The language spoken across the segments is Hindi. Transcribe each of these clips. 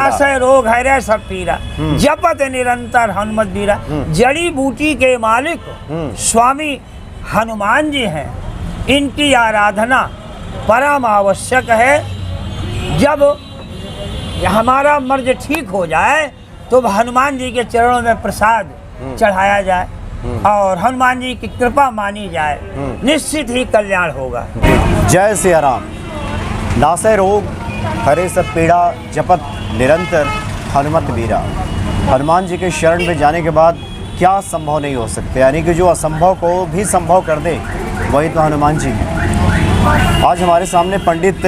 नासै रोग है रे सब पीरा, जपत निरंतर हनुमत बीरा। जड़ी बूटी के मालिक स्वामी हनुमान जी हैं, इनकी आराधना परम आवश्यक है। जब हमारा मर्ज ठीक हो जाए तो हनुमान जी के चरणों में प्रसाद चढ़ाया जाए और हनुमान जी की कृपा मानी जाए, निश्चित ही कल्याण होगा। जय सिया राम। नासै रोग हरे सब पीड़ा, जपत निरंतर हनुमत बीरा। हनुमान जी के शरण में जाने के बाद क्या संभव नहीं हो सकते, यानी कि जो असंभव को भी संभव कर दे वही तो हनुमान जी हैं। आज हमारे सामने पंडित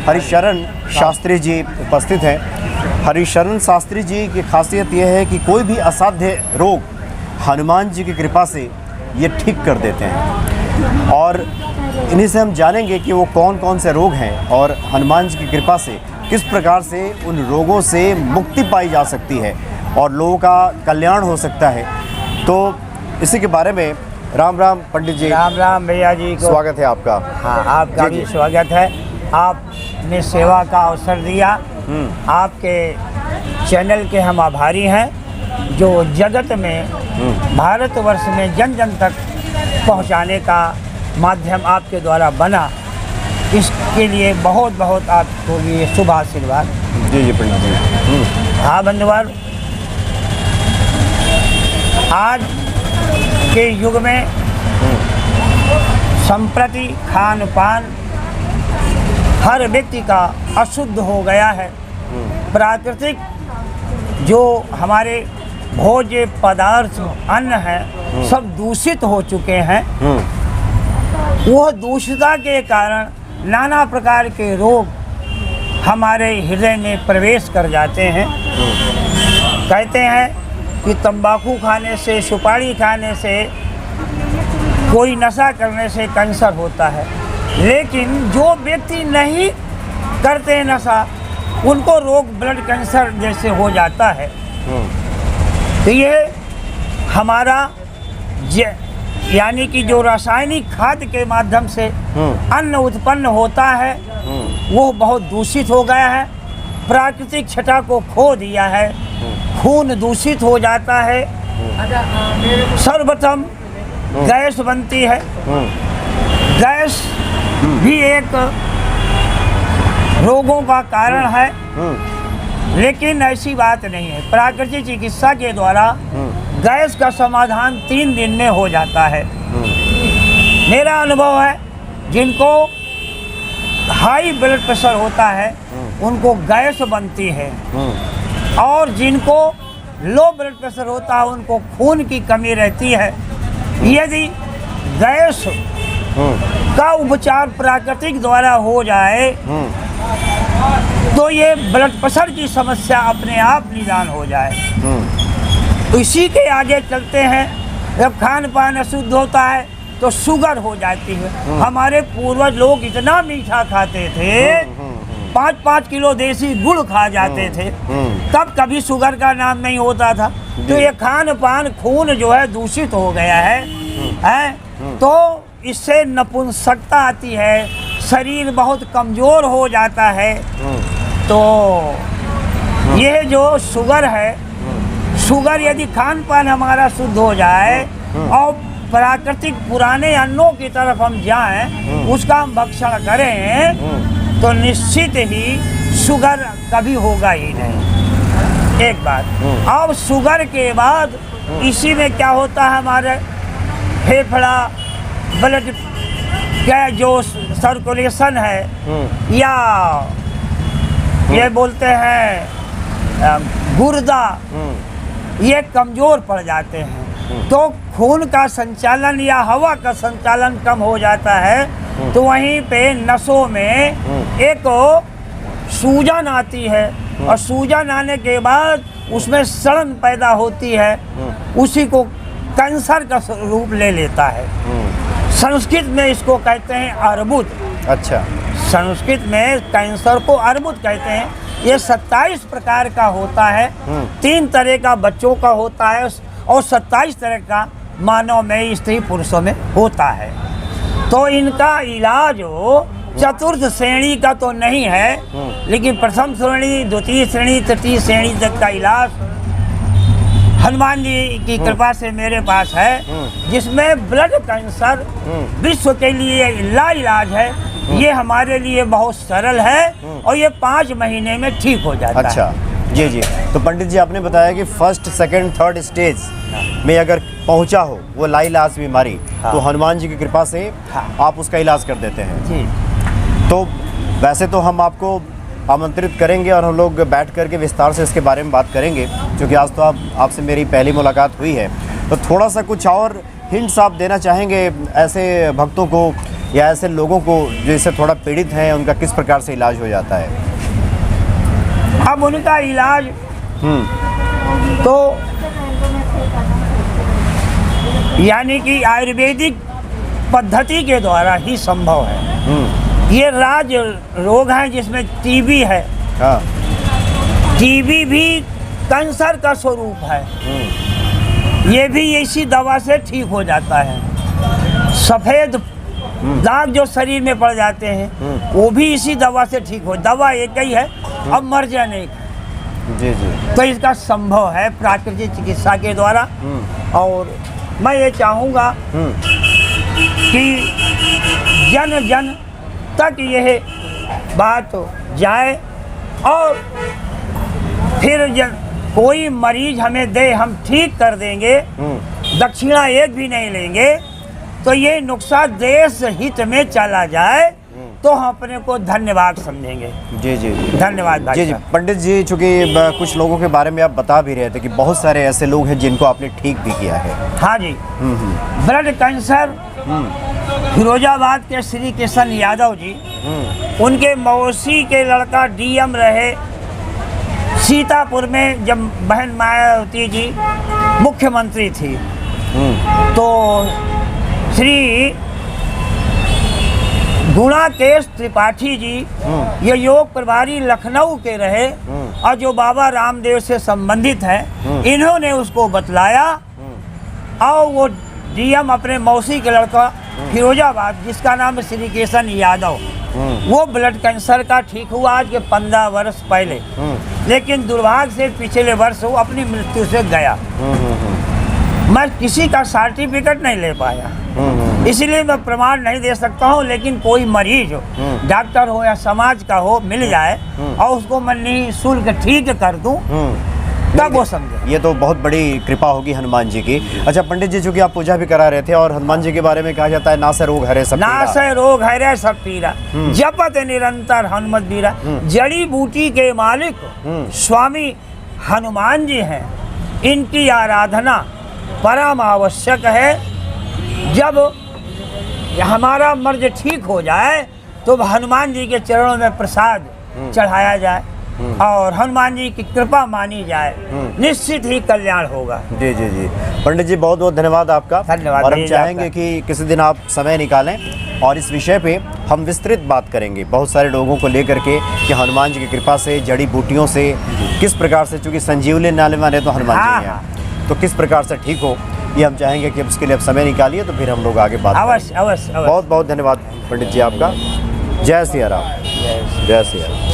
हरिशरण शास्त्री जी उपस्थित हैं। हरिशरण शास्त्री जी की खासियत यह है कि कोई भी असाध्य रोग हनुमान जी की कृपा से ये ठीक कर देते हैं, और इन्हीं से हम जानेंगे कि वो कौन कौन से रोग हैं और हनुमान जी की कृपा से किस प्रकार से उन रोगों से मुक्ति पाई जा सकती है और लोगों का कल्याण हो सकता है। तो इसी के बारे में राम राम पंडित जी। राम राम भैया जी को स्वागत है आपका। हाँ, आपका भी स्वागत है। आपने सेवा का अवसर दिया, आपके चैनल के हम आभारी हैं, जो जगत में भारतवर्ष में जन जन तक पहुंचाने का माध्यम आपके द्वारा बना, इसके लिए बहुत बहुत आपको ये शुभ आशीर्वाद। जी पंडित जी। हाँ बंधुवर, आज के युग में संप्रति खान पान हर व्यक्ति का अशुद्ध हो गया है। प्राकृतिक जो हमारे भोज्य पदार्थ अन्न है सब दूषित हो चुके हैं। वह दूषितता के कारण नाना प्रकार के रोग हमारे हृदय में प्रवेश कर जाते हैं। कहते हैं कि तंबाकू खाने से, सुपारी खाने से, कोई नशा करने से कैंसर होता है, लेकिन जो व्यक्ति नहीं करते नशा उनको रोग ब्लड कैंसर जैसे हो जाता है। तो ये हमारा यानी कि जो रासायनिक खाद्य के माध्यम से अन्न उत्पन्न होता है वो बहुत दूषित हो गया है, प्राकृतिक छटा को खो दिया है, खून दूषित हो जाता है। सर्वप्रथम गैस बनती है, गैस भी एक रोगों का कारण है, लेकिन ऐसी बात नहीं है। प्राकृतिक चिकित्सा के द्वारा गैस का समाधान 3 दिन में हो जाता है। मेरा अनुभव है, जिनको हाई ब्लड प्रेशर होता है उनको गैस बनती है, और जिनको लो ब्लड प्रेशर होता है उनको खून की कमी रहती है। यदि गैस का उपचार प्राकृतिक द्वारा हो जाए तो ये ब्लड प्रेशर की समस्या अपने आप निदान हो जाए। इसी के आगे चलते हैं, जब खान पान अशुद्ध होता है तो शुगर हो जाती है। हमारे पूर्वज लोग इतना मीठा खाते थे, 5-5 किलो देसी गुड़ खा जाते थे, तब कभी शुगर का नाम नहीं होता था। तो ये खान पान खून जो है दूषित हो गया है, तो इससे नपुंसकता आती है, शरीर बहुत कमज़ोर हो जाता है। तो यह जो शुगर है, शुगर यदि खान पान हमारा शुद्ध हो जाए और प्राकृतिक पुराने अन्नों की तरफ हम जाएं, उसका हम भक्षण करें, तो निश्चित ही शुगर कभी होगा ही नहीं। एक बात। अब शुगर के बाद इसी में क्या होता है, हमारे फेफड़ा, ब्लड का जो सर्कुलेशन है, या ये बोलते हैं गुर्दा, ये कमज़ोर पड़ जाते हैं। तो खून का संचालन या हवा का संचालन कम हो जाता है। तो वहीं पे नसों में एक सूजन आती है, और सूजन आने के बाद उसमें सड़न पैदा होती है, उसी को कैंसर का रूप ले लेता है। संस्कृत में इसको कहते हैं अर्बुद। अच्छा। संस्कृत में कैंसर को अर्बुद कहते हैं। ये 27 प्रकार का होता है। 3 तरह का बच्चों का होता है और 27 तरह का मानव में, स्त्री पुरुषों में होता है। तो इनका इलाज चतुर्थ श्रेणी का तो नहीं है, लेकिन प्रथम श्रेणी, द्वितीय श्रेणी, तृतीय श्रेणी तक का इलाज हनुमान जी की कृपा से मेरे पास है, जिसमें ब्लड कैंसर विश्व के लिए लाइलाज है। ये हमारे लिए बहुत सरल है और ये 5 महीने में ठीक हो जाता है। अच्छा, जी जी। तो पंडित जी आपने बताया कि फर्स्ट, सेकंड, थर्ड स्टेज में अगर पहुंचा हो वो लाइलाज बीमारी, तो हनुमान जी की कृपा से आप उसका इलाज कर देते हैं जी। तो वैसे तो हम आपको आमंत्रित करेंगे और हम लोग बैठ करके विस्तार से इसके बारे में बात करेंगे, क्योंकि आज तो आपसे मेरी पहली मुलाकात हुई है। तो थोड़ा सा कुछ और हिंट्स आप देना चाहेंगे ऐसे भक्तों को या ऐसे लोगों को जो इससे थोड़ा पीड़ित हैं, उनका किस प्रकार से इलाज हो जाता है? अब उनका इलाज तो यानी कि आयुर्वेदिक पद्धति के द्वारा ही संभव है। ये राज रोग है जिसमें टीबी है। हाँ। टीबी भी कैंसर का स्वरूप है। ये भी इसी दवा से ठीक हो जाता है। सफ़ेद दाग जो शरीर में पड़ जाते हैं वो भी इसी दवा से ठीक हो। दवा एक ही है, अब मर्ज अनेक है। जी जी। तो इसका संभव है प्राकृतिक चिकित्सा के द्वारा। और मैं ये चाहूँगा कि जन जन तक यह बात जाए और फिर कोई मरीज हमें दे, हम ठीक कर देंगे, दक्षिणा एक भी नहीं लेंगे, तो ये नुकसान देश हित में चला जाए तो हम अपने को धन्यवाद समझेंगे। जी जी जी। धन्यवाद भाई। जी जी। पंडित जी, चूँकि कुछ लोगों के बारे में आप बता भी रहे थे कि बहुत सारे ऐसे लोग हैं जिनको आपने ठीक भी किया है। हाँ जी। ब्लड कैंसर फिरोजाबाद के श्री किशन यादव जी, उनके मौसी के लड़का डीएम रहे सीतापुर में, जब बहन मायावती जी मुख्यमंत्री थी। तो श्री गुणाकेश त्रिपाठी जी ये योग प्रभारी लखनऊ के रहे और जो बाबा रामदेव से संबंधित हैं, इन्होंने उसको बतलाया और वो डीएम अपने मौसी के लड़का फिरोजाबाद, जिसका नाम है श्री किशन यादव, वो ब्लड कैंसर का ठीक हुआ आज के 15 वर्ष पहले। लेकिन दुर्भाग्य से पिछले वर्ष वो अपनी मृत्यु से गया। मैं किसी का सर्टिफिकेट नहीं ले पाया, इसलिए मैं प्रमाण नहीं दे सकता हूँ। लेकिन कोई मरीज डॉक्टर हो या समाज का हो मिल जाए और उसको मैं निःशुल्क ठीक कर दूँ, तब वो समझे। ये तो बहुत बड़ी कृपा होगी हनुमान जी की। अच्छा पंडित जी, चूँकि आप पूजा भी करा रहे थे और हनुमान जी के बारे में कहा जाता है नासै रोग हरे सब पीरा। नासै रोग हरे सब पीरा, जपत निरंतर हनुमत बीरा। जड़ी बूटी के मालिक स्वामी हनुमान जी हैं, इनकी आराधना परम आवश्यक है। जब हमारा मर्ज ठीक हो जाए तो हनुमान जी के चरणों में प्रसाद चढ़ाया जाए और हनुमान जी की कृपा मानी जाए, निश्चित ही कल्याण होगा। जी जी जी। पंडित जी बहुत बहुत धन्यवाद आपका। धन्यवाद। और हम चाहेंगे कि किसी दिन आप समय निकालें और इस विषय पे हम विस्तृत बात करेंगे बहुत सारे लोगों को लेकर के कि हनुमान जी की कृपा से, जड़ी बूटियों से किस प्रकार से, चूँकि संजीवनी नाले वाले तो हनुमान जी हैं, तो किस प्रकार से ठीक हो, ये हम चाहेंगे कि उसके लिए आप समय निकालिए, तो फिर हम लोग आगे बात अवश्य अवश्य। बहुत बहुत धन्यवाद पंडित जी आपका। जय सिया राम। जय सिया राम।